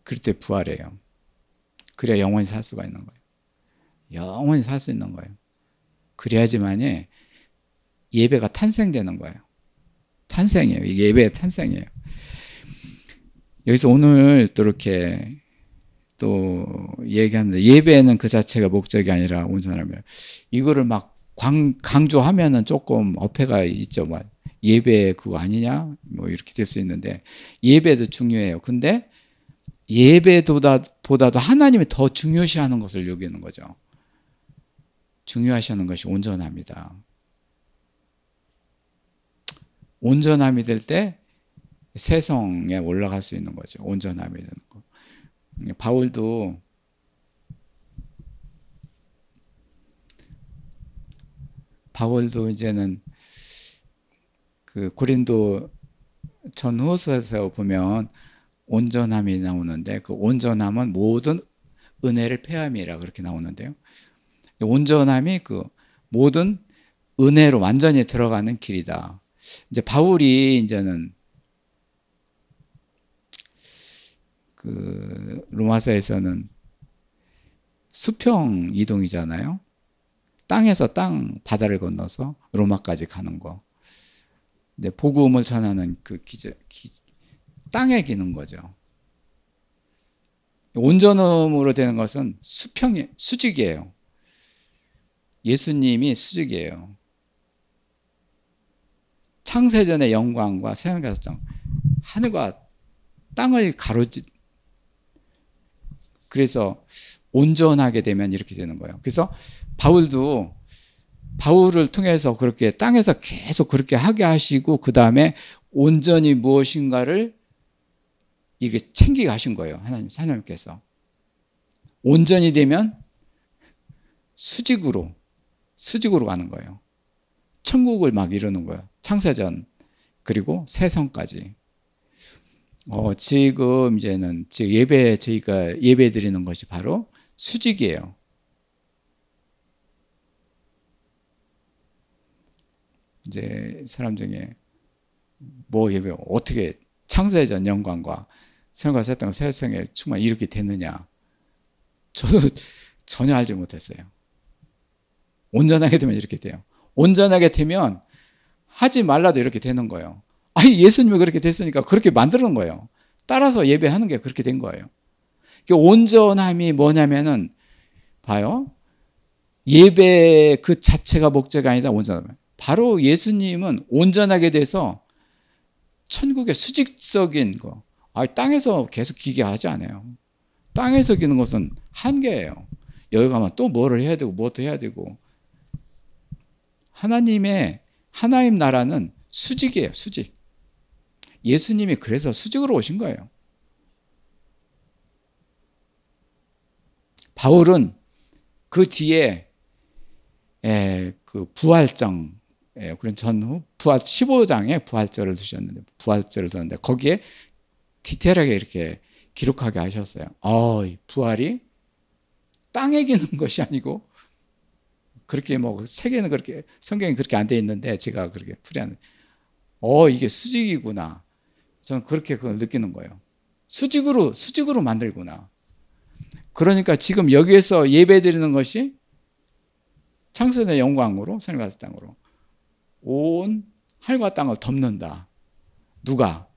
그럴 때 부활해요. 그래야 영원히 살 수가 있는 거예요. 영원히 살 수 있는 거예요. 그래야지만이 예배가 탄생되는 거예요. 탄생이에요. 이게 예배의 탄생이에요. 여기서 오늘 또 이렇게 또 얘기하는데, 예배는 그 자체가 목적이 아니라 온전하면, 이거를 막 강조하면은 조금 어폐가 있죠. 예배 그거 아니냐? 뭐 이렇게 될 수 있는데 예배도 중요해요. 근데 예배보다도 하나님이 더 중요시하는 것을 여기는 거죠. 중요하시는 것이 온전함이다. 온전함이 될 때 세성에 올라갈 수 있는 거죠. 온전함이 되는 거. 바울도 이제는 그 고린도 전후서에서 보면 온전함이 나오는데 그 온전함은 모든 은혜를 패함이라 그렇게 나오는데요. 온전함이 그 모든 은혜로 완전히 들어가는 길이다. 이제 바울이 이제는 그 로마서에서는 수평 이동이잖아요. 땅에서 바다를 건너서 로마까지 가는 거. 이제 복음을 전하는 그 땅에 기는 거죠. 온전함으로 되는 것은 수직이에요. 예수님이 수직이에요. 창세전의 영광과 세상가정 하늘과 땅을 그래서 온전하게 되면 이렇게 되는 거예요. 그래서 바울을 통해서 그렇게 땅에서 계속 그렇게 하게 하시고 그 다음에 온전히 무엇인가를 이렇게 챙기게 하신 거예요. 하나님께서. 온전히 되면 수직으로 가는 거예요. 천국을 막 이루는 거예요. 창세전 그리고 세성까지. 지금 이제는 저희가 예배 드리는 것이 바로 수직이에요. 이제 사람 중에 뭐 예배 어떻게 창세전 영광과 세상과 세성에 충만 이렇게 됐느냐? 저도 전혀 알지 못했어요. 온전하게 되면 이렇게 돼요. 온전하게 되면 하지 말라도 이렇게 되는 거예요. 아니 예수님이 그렇게 됐으니까 그렇게 만드는 거예요. 따라서 예배하는 게 그렇게 된 거예요. 온전함이 뭐냐면은 봐요. 예배 그 자체가 목적이 아니다. 온전함. 바로 예수님은 온전하게 돼서 천국의 수직적인 거. 땅에서 계속 기게 하지 않아요. 땅에서 기는 것은 한계예요. 여기 가면 또 뭐를 해야 되고 뭐도 해야 되고. 하나님 나라는 수직이에요. 수직. 예수님이 그래서 수직으로 오신 거예요. 바울은 그 뒤에 그 부활절, 그런 전후 15장에 부활절을 두셨는데 거기에 디테일하게 이렇게 기록하게 하셨어요. 부활이 땅에 기는 것이 아니고 그렇게 뭐 세계는 그렇게 성경이 그렇게 안 돼 있는데 제가 그렇게 풀이하는 이게 수직이구나. 저는 그렇게 그걸 느끼는 거예요. 수직으로 만들구나. 그러니까 지금 여기에서 예배 드리는 것이 창세전의 영광으로 하늘과 땅으로 온 하늘과 땅을 덮는다. 누가?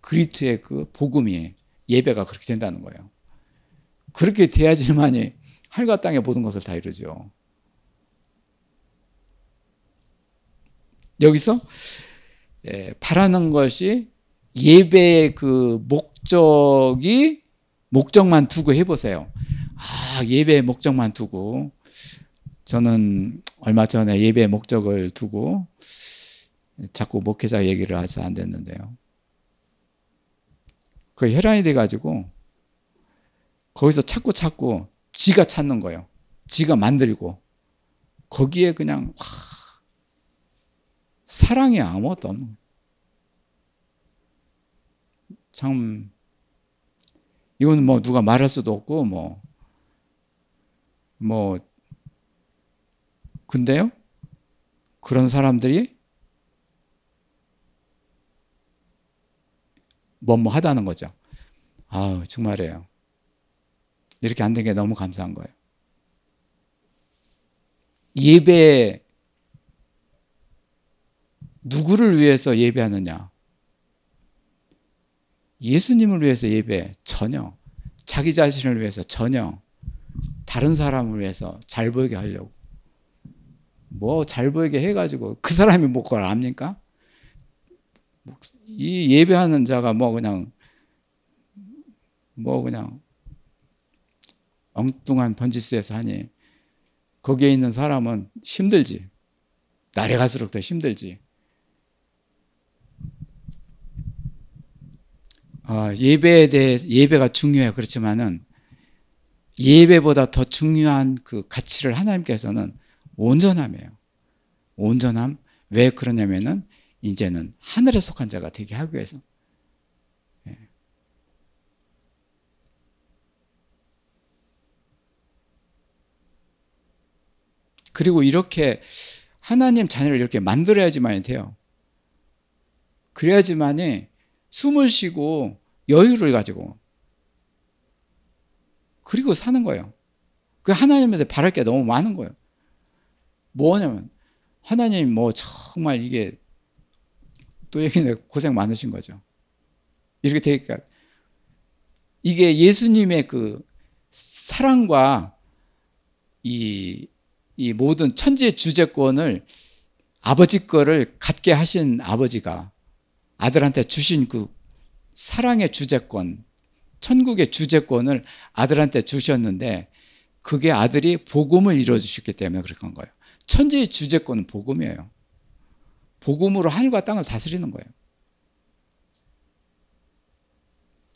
그리스도의 그 복음이 예배가 그렇게 된다는 거예요. 그렇게 돼야지만이 하늘과 땅의 모든 것을 다 이루죠. 여기서 바라는 것이 예배의 그 목적만 두고 해보세요. 예배의 목적만 두고 저는 얼마 전에 예배의 목적을 두고 자꾸 목회자 얘기를 해서 안 됐는데요. 그 혈안이 돼가지고 거기서 자꾸 지가 찾는 거예요. 지가 만들고 거기에 그냥 사랑이 아무것도 없는 거예요. 참 이건 뭐 누가 말할 수도 없고 근데요 그런 사람들이 하다는 거죠. 정말이에요. 이렇게 안 된 게 너무 감사한 거예요. 예배 누구를 위해서 예배하느냐? 예수님을 위해서 예배 전혀, 자기 자신을 위해서 전혀, 다른 사람을 위해서 잘 보이게 하려고 잘 보이게 해가지고 그 사람이 그걸 압니까? 이 예배하는 자가 뭐 그냥 엉뚱한 번지수에서 하니 거기에 있는 사람은 힘들지. 날이 갈수록 더 힘들지. 예배에 대해 예배가 중요해요. 그렇지만은 예배보다 더 중요한 그 가치를 하나님께서는 온전함이에요. 온전함. 왜 그러냐면은 이제는 하늘에 속한 자가 되게 하기 위해서. 예. 그리고 이렇게 하나님 자녀를 이렇게 만들어야지만이 돼요. 그래야지만이 숨을 쉬고 여유를 가지고 그리고 사는 거예요. 그 하나님한테 바랄 게 너무 많은 거예요. 뭐냐면 하나님 뭐 정말 이게 또 얘기는 고생 많으신 거죠. 이렇게 되니까 이게 예수님의 그 사랑과 이 모든 천지의 주재권을 아버지 거를 갖게 하신 아버지가 아들한테 주신 그 사랑의 주재권, 천국의 주재권을 아들한테 주셨는데 그게 아들이 복음을 이루어주셨기 때문에 그렇게 한 거예요. 천지의 주재권은 복음이에요. 복음으로 하늘과 땅을 다스리는 거예요.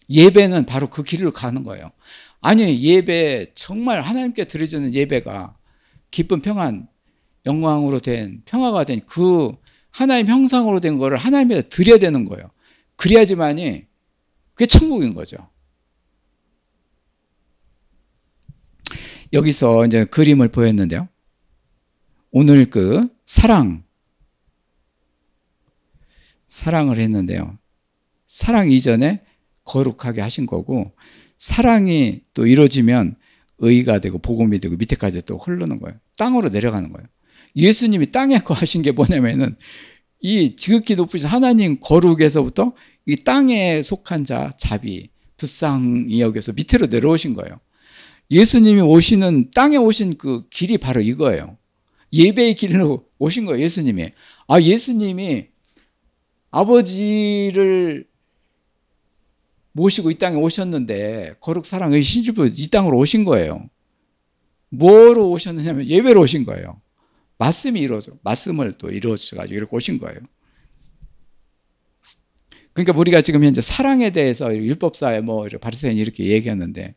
예배는 바로 그 길을 가는 거예요. 아니 예배 정말 하나님께 드려지는 예배가 기쁜 평안, 영광으로 된 평화가 된 그 하나님 형상으로 된 거를 하나님께 드려야 되는 거예요. 그래야지만이 그게 천국인 거죠. 여기서 이제 그림을 보였는데요. 오늘 그 사랑을 했는데요. 사랑 이전에 거룩하게 하신 거고 사랑이 또 이루어지면 의가 되고 복음이 되고 밑에까지 또 흐르는 거예요. 땅으로 내려가는 거예요. 예수님이 땅에 거하신 게 뭐냐면은 이 지극히 높으신 하나님 거룩에서부터 이 땅에 속한 자 자비 불쌍히 여겨서 밑으로 내려오신 거예요. 예수님이 오시는 땅에 오신 그 길이 바로 이거예요. 예배의 길로 오신 거예요. 예수님이. 예수님이 아버지를 모시고 이 땅에 오셨는데 거룩 사랑의 신주부 이 땅으로 오신 거예요. 뭐로 오셨느냐면 예배로 오신 거예요. 말씀이 이루어져. 말씀을 또 이루어져가지고 이렇게 오신 거예요. 그러니까 우리가 지금 현재 사랑에 대해서 율법사에 바리새인이 이렇게 얘기하는데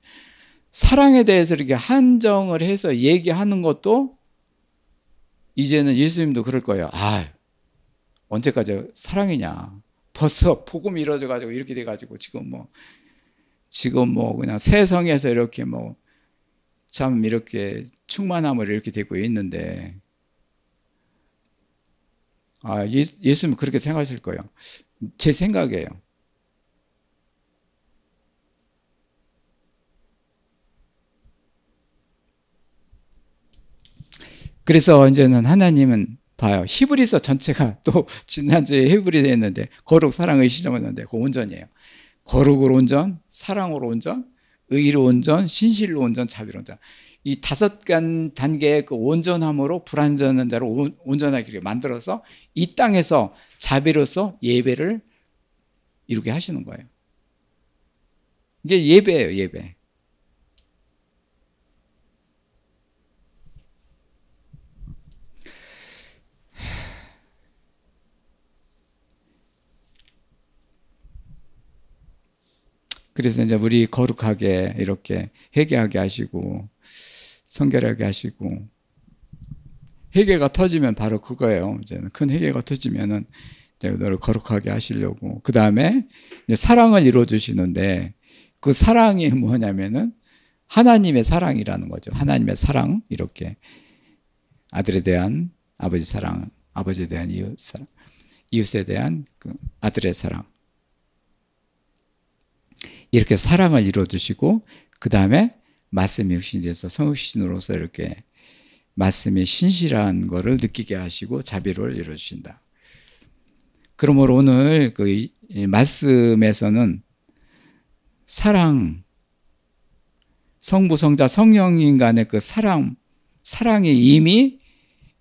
사랑에 대해서 이렇게 한정을 해서 얘기하는 것도 이제는 예수님도 그럴 거예요. 언제까지 사랑이냐. 벌써 복음이 이루어져가지고 이렇게 돼가지고 지금 그냥 세상에서 이렇게 참 이렇게 충만함을 이렇게 되고 있는데 예수님은 그렇게 생각하실 거예요. 제 생각이에요. 그래서 이제는 하나님은 봐요. 히브리서 전체가 또 지난주에 히브리서 했는데 거룩 사랑의 시점이었는데 그 온전이에요. 거룩으로 온전, 사랑으로 온전, 의로 온전, 신실로 온전, 자비로 온전. 이 5단계의 그 온전함으로 불완전한 자로 온전하게 만들어서 이 땅에서 자비로서 예배를 이루게 하시는 거예요. 이게 예배예요, 예배. 그래서 이제 우리 거룩하게 이렇게 회개하게 하시고 성결하게 하시고 회개가 터지면 바로 그거예요. 이제는 큰 회개가 터지면은 너를 거룩하게 하시려고 그 다음에 사랑을 이루어 주시는데 그 사랑이 뭐냐면은 하나님의 사랑이라는 거죠. 하나님의 사랑 이렇게 아들에 대한 아버지 사랑, 아버지에 대한 이웃 사랑, 이웃에 대한 그 아들의 사랑. 이렇게 사랑을 이루어주시고 그 다음에 말씀이 흑신돼서 성육신으로서 이렇게 말씀의 신실한 거를 느끼게 하시고 자비를 이루어주신다. 그러므로 오늘 그 말씀에서는 사랑, 성부, 성자, 성령인 간의 그 사랑이 이미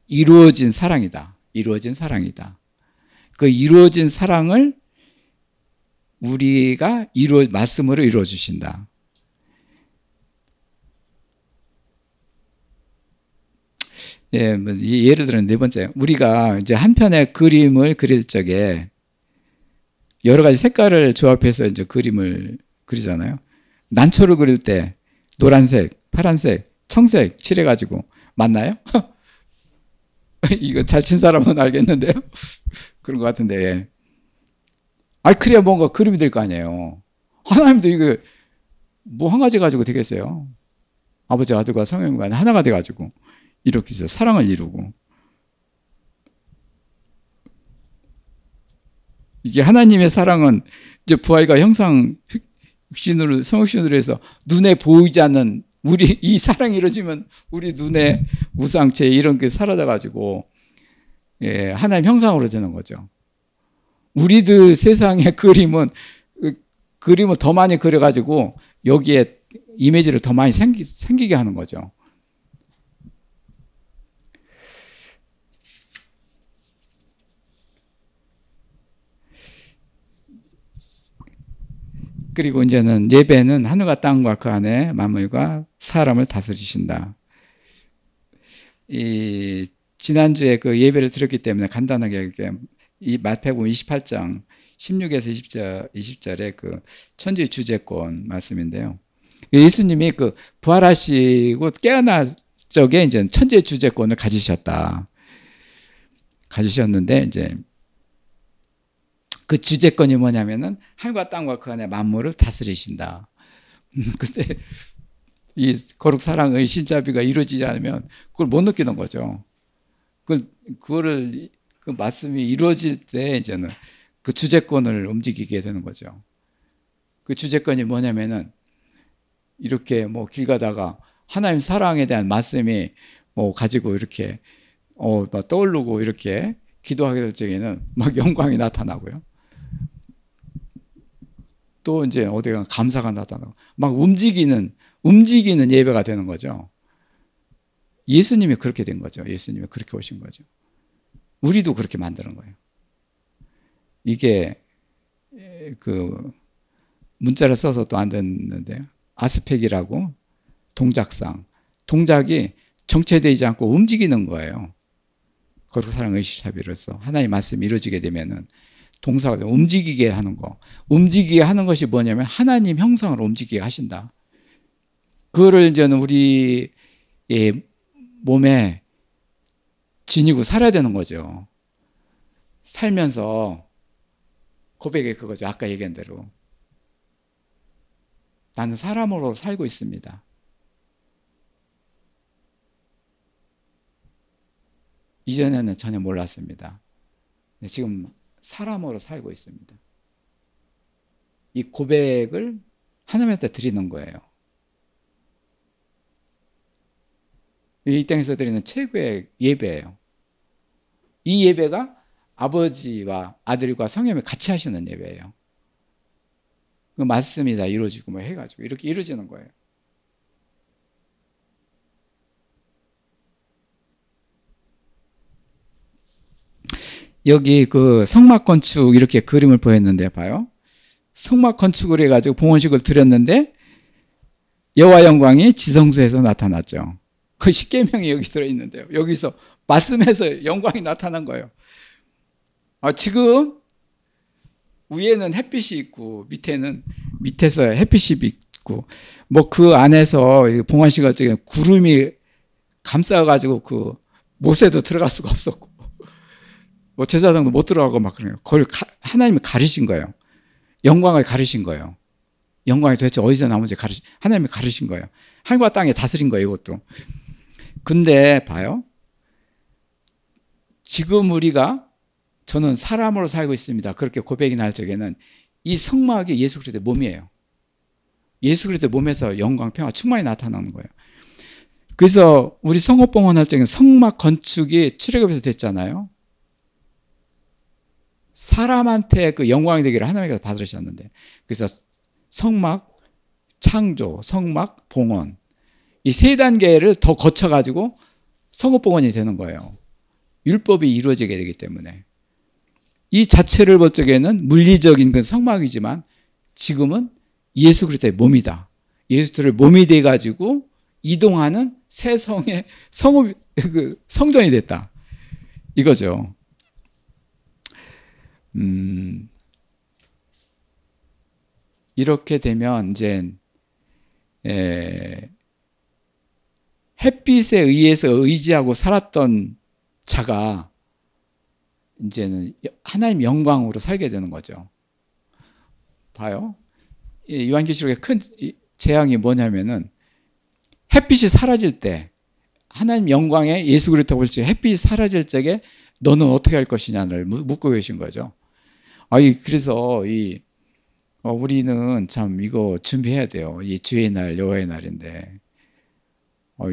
이루어진 사랑이다. 이루어진 사랑이다. 그 이루어진 사랑을 우리가 말씀으로 이루어 주신다. 예, 뭐 예를 들어 네 번째, 우리가 이제 한 편의 그림을 그릴 적에 여러 가지 색깔을 조합해서 이제 그림을 그리잖아요. 난초를 그릴 때 노란색, 파란색, 청색 칠해가지고 맞나요? 이거 잘 친 사람은 알겠는데요. 그런 것 같은데. 예. 아니 그래야 뭔가 그림이 될 거 아니에요. 하나님도 이거 뭐 한 가지 가지고 되겠어요. 아버지, 아들과 성령과 하나가 돼가지고 이렇게 해서 사랑을 이루고, 이게 하나님의 사랑은 이제 부활과 형상 육신으로, 성육신으로 해서 눈에 보이지 않는 우리 이 사랑이 이루어지면 우리 눈에 우상체 이런 게 사라져가지고, 예, 하나님 형상으로 되는 거죠. 우리들 세상의 그림은 그림을 더 많이 그려가지고 여기에 이미지를 더 많이 생기게 하는 거죠. 그리고 이제는 예배는 하늘과 땅과 그 안에 만물과 사람을 다스리신다. 이 지난주에 그 예배를 드렸기 때문에 간단하게 이 마태복음 28장 16에서 20절의 그 천지 주제권 말씀인데요. 예수님이 그 부활하시고 깨어날 적에 이제 천지 주제권을 가지셨는데 이제 그 주제권이 뭐냐면은 하늘과 땅과 그 안에 만물을 다스리신다. 근데 이 거룩 사랑의 신자비가 이루어지지 않으면 그걸 못 느끼는 거죠. 그거를 그 말씀이 이루어질 때 이제는 그 주제권을 움직이게 되는 거죠. 그 주제권이 뭐냐면은 이렇게 뭐 길 가다가 하나님 사랑에 대한 말씀이 뭐 가지고 이렇게 막 떠오르고 이렇게 기도하게 될 적에는 막 영광이 나타나고요. 또 이제 어디가 감사가 나타나고 막 움직이는 예배가 되는 거죠. 예수님이 그렇게 된 거죠. 예수님이 그렇게 오신 거죠. 우리도 그렇게 만드는 거예요. 이게 그 문자를 써서 또 안 됐는데요. 아스펙이라고 동작이 정체되지 않고 움직이는 거예요. 거룩 사랑 의식샤비로서 하나님의 말씀이 이루어지게 되면은 동사가 움직이게 하는 거. 움직이게 하는 것이 뭐냐면 하나님 형상으로 움직이게 하신다. 그거를 이제는 우리의 몸에 지니고 살아야 되는 거죠. 살면서 고백이 그거죠. 아까 얘기한 대로. 나는 사람으로 살고 있습니다. 이전에는 전혀 몰랐습니다. 지금 사람으로 살고 있습니다. 이 고백을 하나님한테 드리는 거예요. 이 땅에서 드리는 최고의 예배예요. 이 예배가 아버지와 아들과 성령이 같이 하시는 예배예요. 그 말씀이 다 이루어지고 뭐 해가지고 이렇게 이루어지는 거예요. 여기 그 성막 건축 이렇게 그림을 보였는데 봐요. 성막 건축을 해가지고 봉헌식을 드렸는데 여호와 영광이 지성소에서 나타났죠. 그 십계명이 여기 들어있는데요. 여기서 말씀에서 영광이 나타난 거예요. 지금 위에는 햇빛이 있고 밑에서 햇빛이 있고 뭐 그 안에서 봉헌식을 할 때 구름이 감싸가지고 그 못에도 들어갈 수가 없었고 뭐 제사장도 못 들어가고 막 그래요. 그걸 하나님이 가리신 거예요. 영광을 가리신 거예요. 영광이 도대체 어디서 나오는지 하나님이 가리신 거예요. 하늘과 땅에 다스린 거예요, 이것도. 근데 봐요. 지금 저는 사람으로 살고 있습니다. 그렇게 고백이 날 적에는 이 성막이 예수 그리스도의 몸이에요. 예수 그리스도의 몸에서 영광, 평화, 충만히 나타나는 거예요. 그래서 우리 성읍봉헌 할 적에는 성막 건축이 출애굽에서 됐잖아요. 사람한테 그 영광이 되기를 하나님께서 받으셨는데, 그래서 성막 창조, 성막 봉헌 이 세 단계를 더 거쳐가지고 성읍봉헌이 되는 거예요. 율법이 이루어지게 되기 때문에 이 자체를 볼 적에는 물리적인 그 성막이지만 지금은 예수 그리스도의 몸이다. 예수 그리스도의 몸이 돼가지고 이동하는 새 성의 성전이 됐다. 이거죠. 이렇게 되면 이제 햇빛에 의해서 의지하고 살았던 자가 이제는 하나님 영광으로 살게 되는 거죠. 봐요. 요한계시록의 큰 재앙이 뭐냐면은 햇빛이 사라질 때, 하나님 영광의 예수 그리스도 볼 때 햇빛이 사라질 적에 너는 어떻게 할 것이냐를 묻고 계신 거죠. 그래서 우리는 참 이거 준비해야 돼요. 이 주의 날, 여호와의 날인데,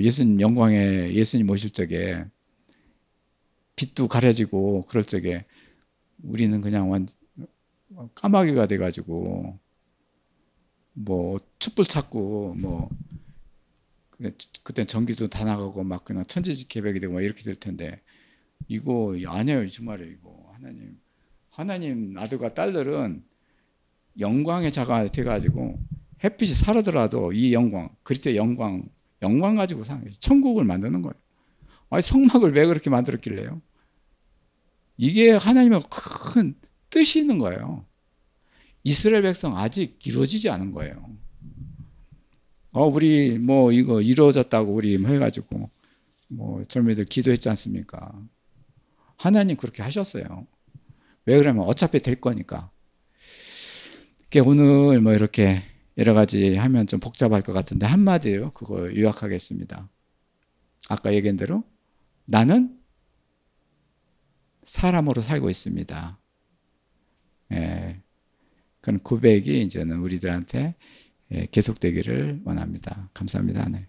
예수님 영광에 예수님 오실 적에 빛도 가려지고 그럴 적에 우리는 그냥 까마귀가 돼가지고 뭐 촛불 찾고 뭐 그때 전기도 다 나가고 막 그냥 천지개벽이 되고 막 이렇게 될 텐데, 이거 아니에요. 정말이에요. 이거 하나님 아들과 딸들은 영광의 자가 돼가지고 햇빛이 사라더라도 이 영광, 그리스도의 영광 가지고 사는 거예요. 천국을 만드는 거예요. 성막을 왜 그렇게 만들었길래요? 이게 하나님의 큰 뜻이 있는 거예요. 이스라엘 백성 아직 이루어지지 않은 거예요. 우리 뭐 이거 이루어졌다고 우리 해가지고 뭐 젊은이들 기도했지 않습니까? 하나님 그렇게 하셨어요. 왜 그러면 어차피 될 거니까. 오늘 뭐 이렇게 여러 가지 하면 좀 복잡할 것 같은데 한마디로 그거 요약하겠습니다. 아까 얘기한 대로 나는 사람으로 살고 있습니다. 그런 고백이 이제는 우리들한테 계속되기를 원합니다. 감사합니다. 네.